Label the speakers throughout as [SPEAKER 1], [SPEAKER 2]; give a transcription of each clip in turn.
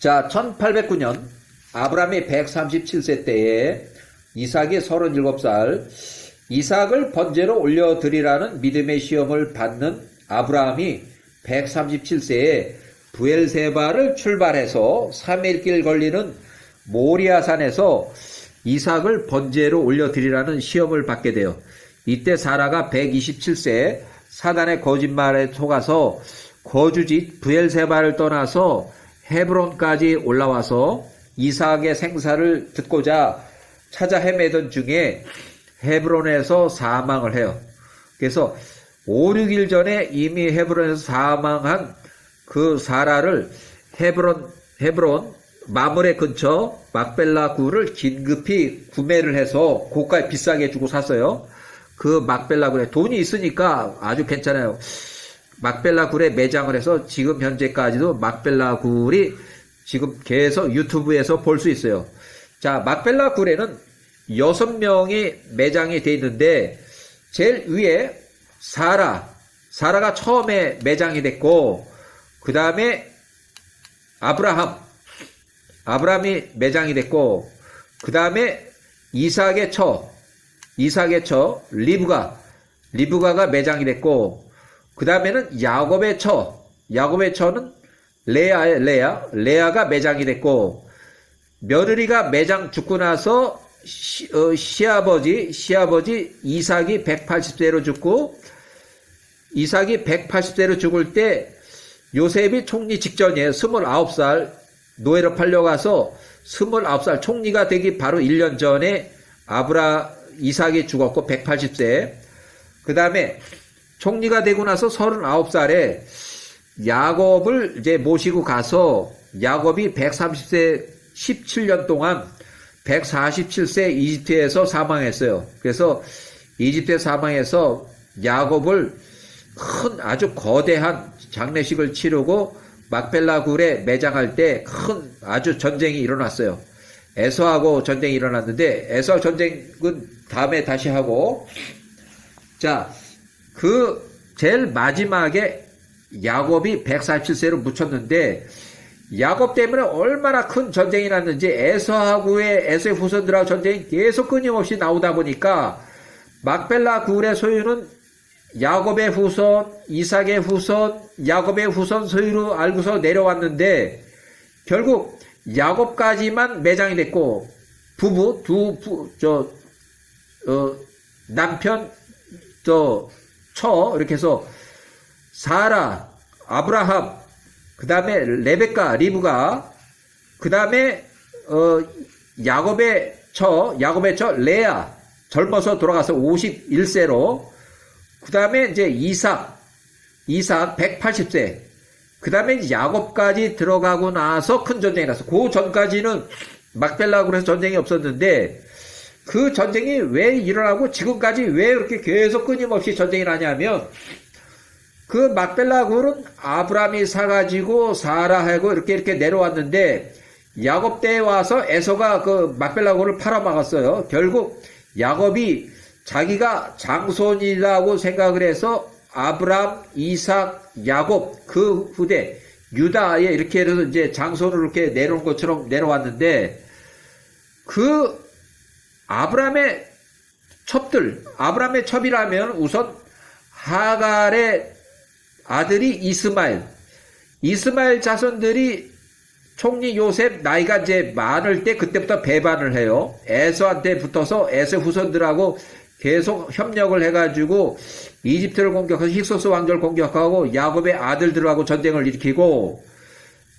[SPEAKER 1] 자, 1809년 아브라함이 137세 때에 이삭이 37살, 이삭을 번제로 올려드리라는 믿음의 시험을 받는 아브라함이 137세에 브엘세바를 출발해서 3일길 걸리는 모리아산에서 이삭을 번제로 올려드리라는 시험을 받게 돼요. 이때 사라가 127세 사단의 거짓말에 속아서 거주지 브엘세바를 떠나서 헤브론까지 올라와서 이삭의 생사를 듣고자 찾아 헤매던 중에 헤브론에서 사망을 해요. 그래서 5, 6일 전에 이미 헤브론에서 사망한 그 사라를 헤브론 마므레 근처 막벨라 굴을 긴급히 구매를 해서 고가에 비싸게 주고 샀어요. 그 막벨라 굴에 돈이 있으니까 아주 괜찮아요. 막벨라 굴에 매장을 해서 지금 현재까지도 막벨라 굴이 지금 계속 유튜브에서 볼 수 있어요. 자, 막벨라 굴에는 6명이 매장이 돼 있는데 제일 위에 사라가 처음에 매장이 됐고, 그 다음에 아브라함이 매장이 됐고, 그 다음에 이삭의 처 리브가가 매장이 됐고, 그 다음에는 야곱의 처는 레아가 매장이 됐고, 며느리가 매장 죽고 나서 시아버지 이삭이 180세로 죽고, 이삭이 180세로 죽을 때 요셉이 총리 직전에 29살 노예로 팔려가서 29살 총리가 되기 바로 1년 전에 이삭이 죽었고 180세. 그 다음에 총리가 되고 나서 39살에 야곱을 이제 모시고 가서 야곱이 130세 17년 동안 147세 이집트에서 사망했어요. 그래서 이집트에 사망해서 야곱을 아주 거대한 장례식을 치르고 막벨라 굴에 매장할 때 큰 아주 전쟁이 일어났어요. 에서하고 전쟁이 일어났는데 에서 전쟁은 다음에 다시 하고, 자, 그 제일 마지막에 야곱이 147세로 묻혔는데 야곱 때문에 얼마나 큰 전쟁이 났는지 에서의 후손들하고 전쟁이 계속 끊임없이 나오다 보니까 막벨라 굴의 소유는 야곱의 후손, 이삭의 후손, 야곱의 후손 소유로 알고서 내려왔는데 결국 야곱까지만 매장이 됐고 남편 이렇게 해서 사라, 아브라함, 그 다음에 레베카, 리브가, 그 다음에 야곱의 처 레아, 젊어서 돌아가서 51세로, 그 다음에 이제 이삭 180세, 그 다음에 야곱까지 들어가고 나서 큰 전쟁이 났어. 그 전까지는 막벨라굴에서 전쟁이 없었는데 그 전쟁이 왜 일어나고 지금까지 왜 이렇게 계속 끊임없이 전쟁이 나냐면, 그 막벨라굴은 아브라함이 사가지고 사라하고 이렇게 내려왔는데 야곱 때에 와서 에서가 그 막벨라굴을 팔아먹었어요. 결국 야곱이 자기가 장손이라고 생각을 해서 아브라함, 이삭, 야곱 그 후대 유다에 이렇게 해서 이제 장손을 이렇게 내려온 것처럼 내려왔는데, 그 아브라함의 첩이라면 우선 하갈의 아들이 이스마엘 자손들이 총리 요셉 나이가 이제 많을 때 그때부터 배반을 해요. 에서한테 붙어서 에서 후손들하고 계속 협력을 해가지고 이집트를 공격해서 힉소스 왕조를 공격하고 야곱의 아들들하고 전쟁을 일으키고,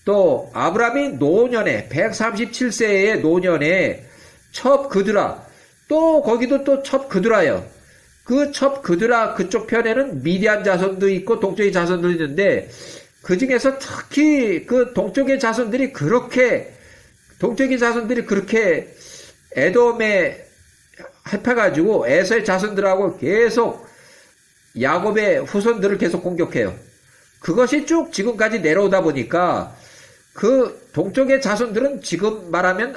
[SPEAKER 1] 또 아브라함이 노년에 137세의 노년에 첩그드라, 또 거기도 또 첩그드라예요. 그 첩그드라 그쪽 편에는 미디안 자손도 있고 동쪽의 자손도 있는데 그 중에서 특히 그 동쪽의 자손들이 그렇게 에돔에 합해가지고 에서의 자손들하고 계속 야곱의 후손들을 계속 공격해요. 그것이 쭉 지금까지 내려오다 보니까 그 동쪽의 자손들은 지금 말하면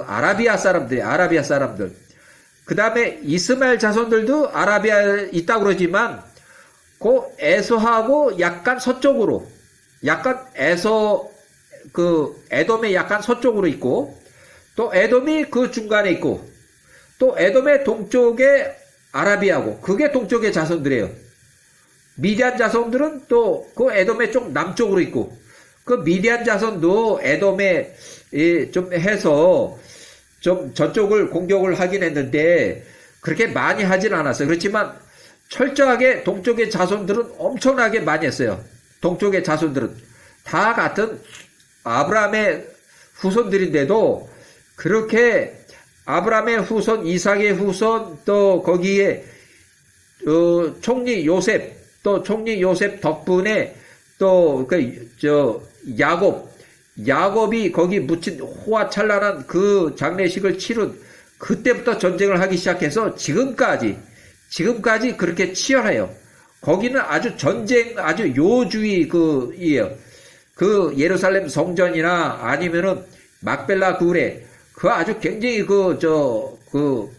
[SPEAKER 1] 아라비아 사람들. 그 다음에 이스마엘 자손들도 아라비아에 있다고 그러지만 그 에서하고 약간 서쪽으로, 약간 그 에돔의 약간 서쪽으로 있고, 또 에돔이 그 중간에 있고, 또 에돔의 동쪽에 아라비아고, 그게 동쪽의 자손들이에요. 미디안 자손들은 또 그 에돔의 쪽 남쪽으로 있고, 그 미디안 자손도 에돔에 좀 해서 좀 저쪽을 공격을 하긴 했는데 그렇게 많이 하진 않았어요. 그렇지만 철저하게 동쪽의 자손들은 엄청나게 많이 했어요. 동쪽의 자손들은 다 같은 아브라함의 후손들인데도 그렇게 아브라함의 후손, 이삭의 후손, 또 거기에 총리 요셉, 또 총리 요셉 덕분에 또 야곱이 거기 묻힌 호화찬란한 그 장례식을 치룬 그때부터 전쟁을 하기 시작해서 지금까지 그렇게 치열해요. 거기는 아주 아주 요주의 이에요. 그 예루살렘 성전이나 아니면은 막벨라 굴에 그 아주 굉장히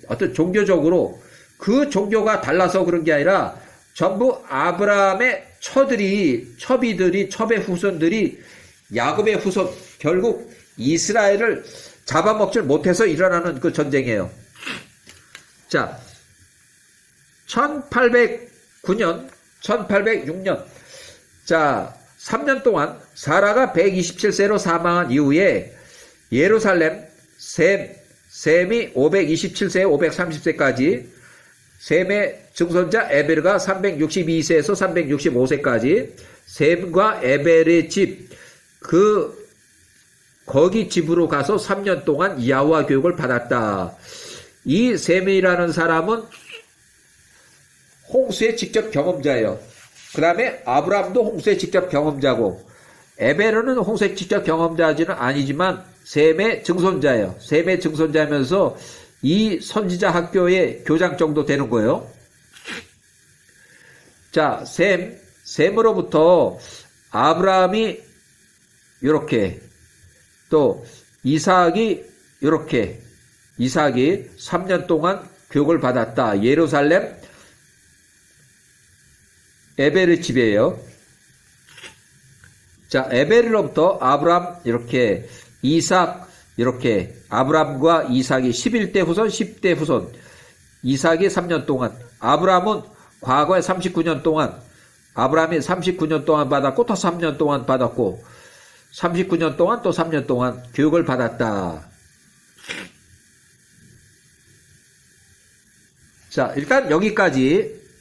[SPEAKER 1] 어떤 종교적으로 그 종교가 달라서 그런 게 아니라 전부 아브라함의 첩의 후손들이 야곱의 후손, 결국 이스라엘을 잡아먹질 못해서 일어나는 그 전쟁이에요. 자, 1809년, 1806년, 자, 3년 동안 사라가 127세로 사망한 이후에 예루살렘, 셈이 527세, 530세까지, 셈의 증손자 에베르가 362세에서 365세까지, 셈과 에벨의 집, 거기 집으로 가서 3년 동안 야호와 교육을 받았다. 이 셈이라는 사람은 홍수의 직접 경험자예요. 그 다음에 아브라함도 홍수의 직접 경험자고, 에베르는 홍수의 직접 경험자는 아니지만 셈의 증손자예요. 셈의 증손자면서 이 선지자 학교의 교장 정도 되는 거예요. 자, 셈으로부터 아브라함이 요렇게, 또 이삭이 요렇게, 이삭이 3년 동안 교육을 받았다. 예루살렘 에벨의 집이에요. 자, 에벨로부터 아브라함 이렇게, 이삭 이렇게, 아브라함과 이삭이 11대 후손, 10대 후손, 이삭이 3년 동안, 아브라함은 과거에 39년 동안, 아브라함이 39년 동안 받았고 또 3년 동안 받았고 39년 동안 또 3년 동안 교육을 받았다. 자, 일단 여기까지